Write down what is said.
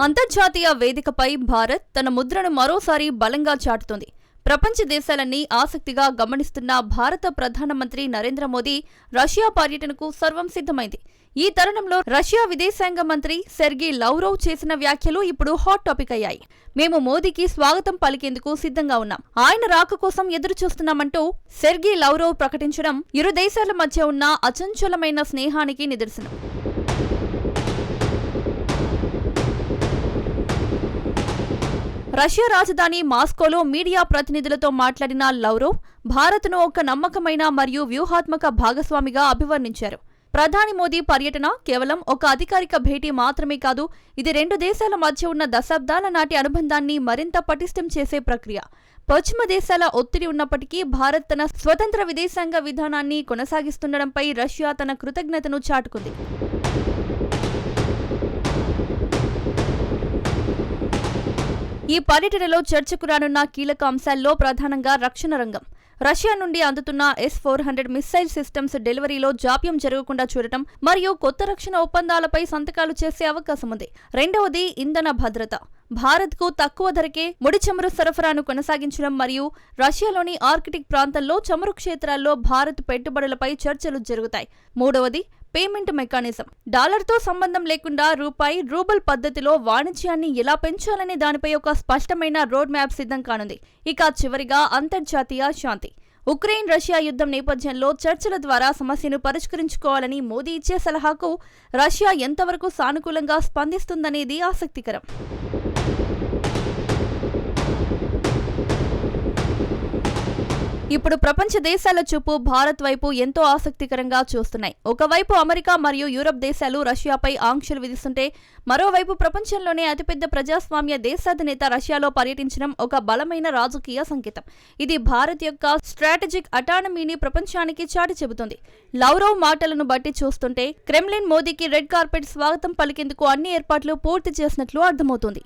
అంతర్జాతీయ వేదికపై భారత్ తన ముద్రను మరోసారి బలంగా చాటుతోంది. ప్రపంచ దేశాలన్నీ ఆసక్తిగా గమనిస్తున్న భారత ప్రధానమంత్రి నరేంద్ర మోదీ రష్యా పర్యటనకు సర్వం సిద్ధమైంది. ఈ తరుణంలో రష్యా విదేశాంగ మంత్రి సెర్గీ లవ్రోవ్ చేసిన వ్యాఖ్యలు ఇప్పుడు హాట్ టాపిక్ అయ్యాయి. మేము మోదీకి స్వాగతం పలికేందుకు సిద్ధంగా ఉన్నాం, ఆయన రాక కోసం ఎదురు చూస్తున్నామంటూ సెర్గీ లవ్రోవ్ ప్రకటించడం ఇరు దేశాల మధ్య ఉన్న అచంచలమైన స్నేహానికి నిదర్శనం. రష్యా రాజధాని మాస్కోలో మీడియా ప్రతినిధులతో మాట్లాడిన లవ్రోవ్ భారత్ను ఒక నమ్మకమైన మరియు వ్యూహాత్మక భాగస్వామిగా అభివర్ణించారు. ప్రధాని మోదీ పర్యటన కేవలం ఒక అధికారిక భేటీ మాత్రమే కాదు, ఇది రెండు దేశాల మధ్య ఉన్న దశాబ్దాల నాటి అనుబంధాన్ని మరింత పటిష్టం చేసే ప్రక్రియ. పశ్చిమ దేశాల ఒత్తిడి ఉన్నప్పటికీ భారత్ తన స్వతంత్ర విదేశాంగ విధానాన్ని కొనసాగిస్తుండడంపై రష్యా తన కృతజ్ఞతను చాటుకుంది. ఈ పర్యటనలో చర్చకు రానున్న కీలక అంశాల్లో ప్రధానంగా రక్షణ రంగం. రష్యా నుండి అందుతున్న S-400 మిస్సైల్ సిస్టమ్స్ డెలివరీలో జాప్యం జరగకుండా చూడటం మరియు కొత్త రక్షణ ఒప్పందాలపై సంతకాలు చేసే అవకాశం ఉంది. రెండవది ఇంధన భద్రత. భారత్కు తక్కువ ధరకే ముడి చమురు సరఫరాను కొనసాగించడం మరియు రష్యాలోని ఆర్కిటిక్ ప్రాంతంలో చమురు క్షేత్రాల్లో భారత్ పెట్టుబడులపై చర్చలు జరుగుతాయి. మూడవది పేమెంట్ మెకానిజం. డాలర్తో సంబంధం లేకుండా రూబల్ పద్ధతిలో వాణిజ్యాన్ని ఎలా పెంచాలనే దానిపై ఒక స్పష్టమైన రోడ్ మ్యాప్ సిద్ధం కానుంది. ఇక చివరిగా అంతర్జాతీయ శాంతి. ఉక్రెయిన్ రష్యా యుద్ధం నేపథ్యంలో చర్చల ద్వారా సమస్యను పరిష్కరించుకోవాలని మోదీ ఇచ్చే సలహాకు రష్యా ఎంతవరకు సానుకూలంగా స్పందిస్తుందనేది ఆసక్తికరం. ఇప్పుడు ప్రపంచ దేశాల చూపు భారత్ వైపు ఎంతో ఆసక్తికరంగా చూస్తున్నాయి. ఒకవైపు అమెరికా మరియు యూరప్ దేశాలు రష్యాపై ఆంక్షలు విధిస్తుంటే, మరోవైపు ప్రపంచంలోనే అతిపెద్ద ప్రజాస్వామ్య దేశాధినేత రష్యాలో పర్యటించడం ఒక బలమైన రాజకీయ సంకేతం. ఇది భారత్ యొక్క స్ట్రాటజిక్ అటానమీని ప్రపంచానికి చాటి చెబుతుంది. లవ్రోవ్ మాటలను బట్టి చూస్తుంటే క్రెమ్లిన్ మోదీకి రెడ్ కార్పెట్ స్వాగతం పలికేందుకు అన్ని ఏర్పాట్లు పూర్తి చేసినట్లు అర్థమవుతుంది.